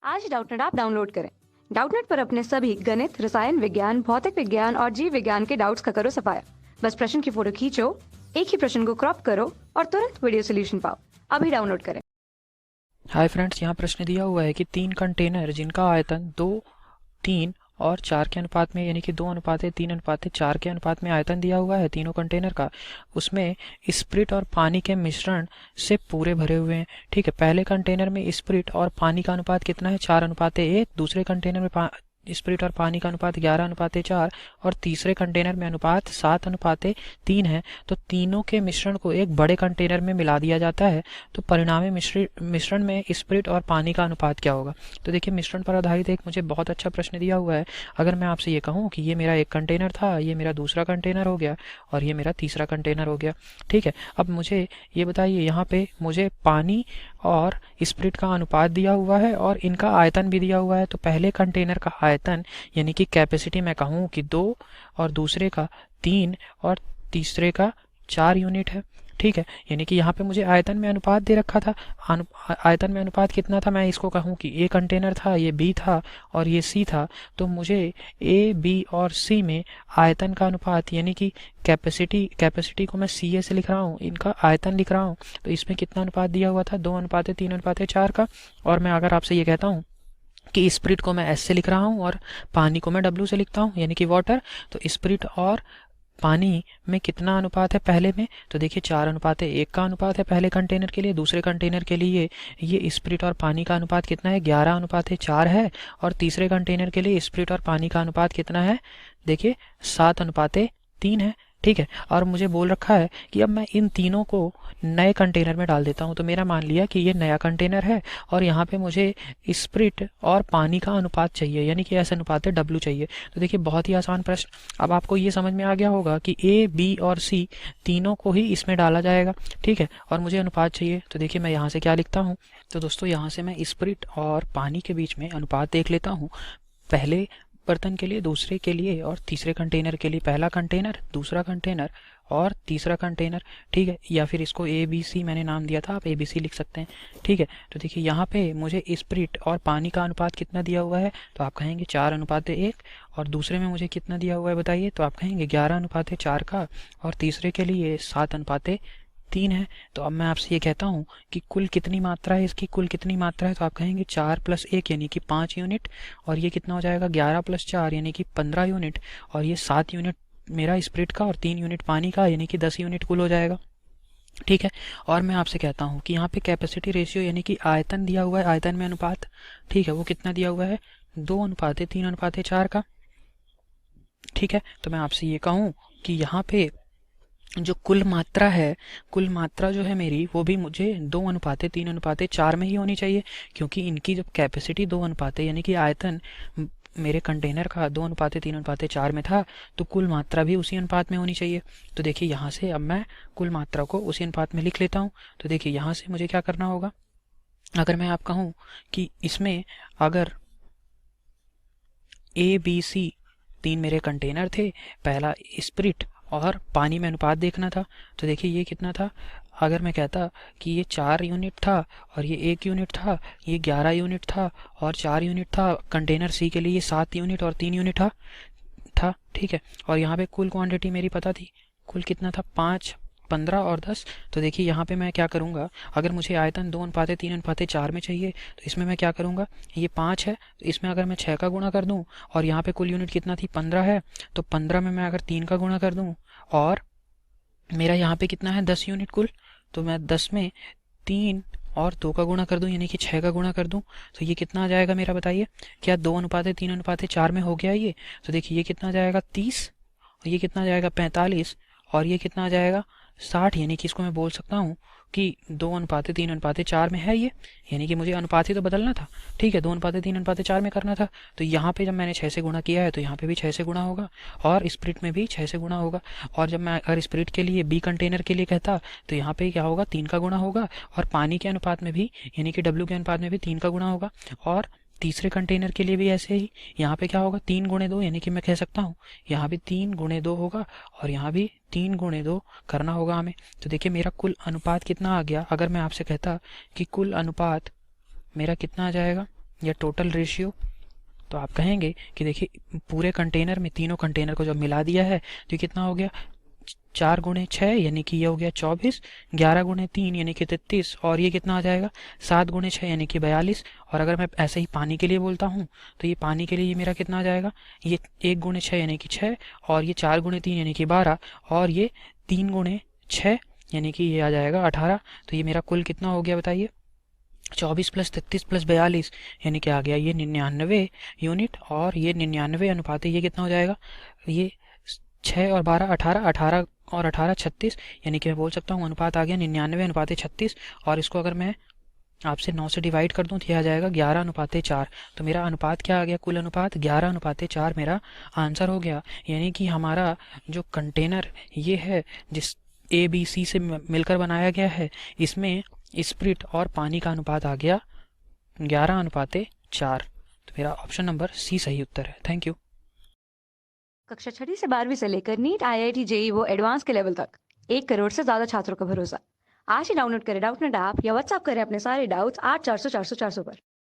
आज Doubtnut app download करें। Doubtnut पर अपने सभी गणित, रसायन विज्ञान, भौतिक विज्ञान और जीव विज्ञान के डाउट्स का करो सफाया। बस प्रश्न की फोटो खींचो, एक ही प्रश्न को क्रॉप करो और तुरंत वीडियो सोल्यूशन पाओ। अभी डाउनलोड करें। हाय फ्रेंड्स, यहाँ प्रश्न दिया हुआ है कि 3 कंटेनर जिनका आयतन 2, 3 और 4 के अनुपात में, यानी कि 2:3:4 के अनुपात में आयतन दिया हुआ है तीनों कंटेनर का, उसमें स्प्रिट और पानी के मिश्रण से पूरे भरे हुए हैं। ठीक है, पहले कंटेनर में स्प्रिट और पानी का अनुपात कितना है? 4:1। दूसरे कंटेनर में स्प्रिट और पानी का अनुपात 11:4 और तीसरे कंटेनर में अनुपात 7:3 है। तो तीनों के मिश्रण को एक बड़े कंटेनर में मिला दिया जाता है। तो परिणामी मिश्रण में स्प्रिट और पानी का अनुपात क्या होगा? तो देखिए, मिश्रण पर आधारित एक मुझे बहुत अच्छा प्रश्न दिया हुआ है। अगर मैं आपसे ये कहूँ कि ये मेरा एक कंटेनर था, ये मेरा दूसरा कंटेनर हो गया और ये मेरा तीसरा कंटेनर हो गया। ठीक है, अब मुझे ये बताइए, यहाँ पे मुझे पानी और स्प्रिट का अनुपात दिया हुआ है और इनका आयतन भी दिया हुआ है। तो पहले कंटेनर का आयतन यानी कि कैपेसिटी मैं कहूँ कि 2 और दूसरे का 3 और तीसरे का 4 यूनिट है। ठीक है, यानी कि यहाँ पे मुझे आयतन में अनुपात दे रखा था। आयतन में अनुपात कितना था? मैं इसको कहूँ कि ए कंटेनर था, ये बी था और ये सी था। तो मुझे ए, बी और सी में आयतन का अनुपात यानी कि कैपेसिटी को मैं सी ए से लिख रहा हूँ, इनका आयतन लिख रहा हूँ। तो इसमें कितना अनुपात दिया हुआ था? 2:3:4 का। और मैं अगर आपसे ये कहता हूँ कि स्प्रिट को मैं एस से लिख रहा हूँ और पानी को मैं डब्ल्यू से लिखता हूँ, यानी कि वाटर, तो स्प्रिट और पानी में कितना अनुपात है पहले में? तो देखिए, 4:1 का अनुपात है पहले कंटेनर के लिए। दूसरे कंटेनर के लिए ये स्प्रिट और पानी का अनुपात कितना है? 11:4 है। और तीसरे कंटेनर के लिए स्प्रिट और पानी का अनुपात कितना है? देखिए, 7:3 है। ठीक है, और मुझे बोल रखा है कि अब मैं इन तीनों को नए कंटेनर में डाल देता हूँ। तो मेरा मान लिया कि ये नया कंटेनर है और यहाँ पे मुझे स्प्रिट और पानी का अनुपात चाहिए, यानी कि ऐसा अनुपात है डब्ल्यू चाहिए। तो देखिए, बहुत ही आसान प्रश्न। अब आपको ये समझ में आ गया होगा कि ए, बी और सी तीनों को ही इसमें डाला जाएगा। ठीक है, और मुझे अनुपात चाहिए। तो देखिए, मैं यहाँ से क्या लिखता हूँ? तो दोस्तों, यहाँ से मैं स्प्रिट और पानी के बीच में अनुपात देख लेता हूँ। पहले बर्तन के लिए, दूसरे के लिए और तीसरे कंटेनर के लिए। पहला कंटेनर, दूसरा कंटेनर और तीसरा कंटेनर। ठीक है, या फिर इसको ए बी सी मैंने नाम दिया था, आप ए बी सी लिख सकते हैं। ठीक है, तो देखिए, यहाँ पे मुझे स्प्रिट और पानी का अनुपात कितना दिया हुआ है? तो आप कहेंगे 4:1। और दूसरे में मुझे कितना दिया हुआ है बताइए? तो आप कहेंगे 11:4 का। और तीसरे के लिए 7:3 है। तो अब मैं आपसे ये कहता हूँ कि कुल कितनी मात्रा है, इसकी कुल कितनी मात्रा है? तो आप कहेंगे 4 + 1 यानी कि 5 यूनिट। और ये कितना हो जाएगा? 11 + 4 यानी कि 15 यूनिट। और ये 7 यूनिट मेरा स्प्रिट का और 3 यूनिट पानी का, यानी कि 10 यूनिट कुल हो जाएगा। ठीक है, और मैं आपसे कहता हूँ कि यहाँ पे कैपेसिटी रेशियो यानी कि आयतन दिया हुआ है, आयतन में अनुपात। ठीक है, वो कितना दिया हुआ है? 2:3:4 का। ठीक है, तो मैं आपसे ये कहूँ कि यहाँ पे जो कुल मात्रा है, कुल मात्रा जो है मेरी, वो भी मुझे 2:3:4 में ही होनी चाहिए, क्योंकि इनकी जब कैपेसिटी 2 अनुपात है यानी कि आयतन मेरे कंटेनर का 2:3:4 में था, तो कुल मात्रा भी उसी अनुपात में होनी चाहिए। तो देखिए, यहाँ से अब मैं कुल मात्रा को उसी अनुपात में लिख लेता हूँ। तो देखिए, यहाँ से मुझे क्या करना होगा? अगर मैं आप कहूँ कि इसमें अगर ए, बी, सी 3 मेरे कंटेनर थे, पहला स्प्रिट और पानी में अनुपात देखना था। तो देखिए, ये कितना था? अगर मैं कहता कि ये 4 यूनिट था और ये 1 यूनिट था, ये 11 यूनिट था और 4 यूनिट था। कंटेनर सी के लिए ये 7 यूनिट और 3 यूनिट था। ठीक है, और यहाँ पे कुल क्वांटिटी मेरी पता थी। कुल कितना था? 5, 15 और 10। तो देखिए, यहाँ पे मैं क्या करूँगा? अगर मुझे आयतन 2:3:4 में चाहिए, तो इसमें मैं क्या करूँगा? ये 5 है, तो इसमें अगर मैं 6 का गुणा कर दूँ और यहाँ पे कुल यूनिट कितना थी? 15 है। तो 15 में मैं अगर 3 का गुणा कर दूँ और मेरा यहाँ पे कितना है? 10 यूनिट कुल। तो मैं 10 में 3 और 2 का गुणा कर दूं, यानी कि 6 का गुणा कर दूं, तो ये कितना आ जाएगा मेरा? बताइए, क्या 2:3:4 में हो गया ये? तो देखिए, ये कितना आ जाएगा? 30। और ये कितना आ जाएगा? 45। और ये कितना आ जाएगा? 60। यानी कि इसको मैं बोल सकता हूँ कि 2:3:4 में है ये, यानी कि मुझे अनुपात ही तो बदलना था। ठीक है, 2:3:4 में करना था। तो यहाँ पे जब मैंने 6 से गुणा किया है, तो यहाँ पे भी 6 से गुणा होगा और स्प्रिट में भी 6 से गुणा होगा। और जब मैं अगर स्प्रिट के लिए, बी कंटेनर के लिए कहता, तो यहाँ पे क्या होगा? 3 का गुणा होगा। और पानी के अनुपात में भी, यानी कि डब्ल्यू के अनुपात में भी 3 का गुणा होगा। और तीसरे कंटेनर के लिए भी ऐसे ही, यहाँ पे क्या होगा? 3 × 2, यानी कि मैं कह सकता हूँ यहाँ भी 3 × 2 होगा और यहाँ भी 3 × 2 करना होगा हमें। तो देखिए, मेरा कुल अनुपात कितना आ गया? अगर मैं आपसे कहता कि कुल अनुपात मेरा कितना आ जाएगा? या टोटल रेशियो, तो आप कहेंगे कि देखिए पूरे कंटेनर में तीनों कंटेनर को जब मिला दिया है तो ये कितना हो गया, 4 गुणे 6 यानी कि ये हो गया 24, 11 गुणे 3 यानी कि 33, और ये कितना आ जाएगा 7 गुणे 6 यानी कि 42। और अगर मैं ऐसे ही पानी के लिए बोलता हूँ तो ये पानी के लिए ये मेरा कितना आ जाएगा, ये 1 गुणे 6 यानी कि 6, और ये 4 गुणे 3 यानी कि 12, और ये 3 गुणे 6 यानी कि ये आ जाएगा 18। तो ये मेरा कुल कितना हो गया बताइए, 24 प्लस 33 प्लस 42 यानी कि आ गया ये 99 यूनिट। और ये 99 अनुपात ये कितना हो जाएगा, ये 6 और 12 18, 18 और 18 36, यानी कि मैं बोल सकता हूँ अनुपात आ गया 99 अनुपात 36। और इसको अगर मैं आपसे 9 से डिवाइड कर दूं तो यह आ जाएगा 11 अनुपात 4। तो मेरा अनुपात क्या आ गया, कुल अनुपात 11 अनुपात 4 मेरा आंसर हो गया। यानी कि हमारा जो कंटेनर ये है जिस ABC से मिलकर बनाया गया है, इसमें स्प्रिट और पानी का अनुपात आ गया 11 अनुपात 4। तो मेरा ऑप्शन नंबर सी सही उत्तर है। Thank you. कक्षा 6वीं से 12वीं से लेकर नीट, IIT, JEE वो एडवांस के लेवल तक 1 करोड़ से ज्यादा छात्रों का भरोसा। आज ही डाउनलोड करें डाउटनेट ऐप या व्हाट्सएप करें अपने सारे डाउट्स 8400 400 400 पर।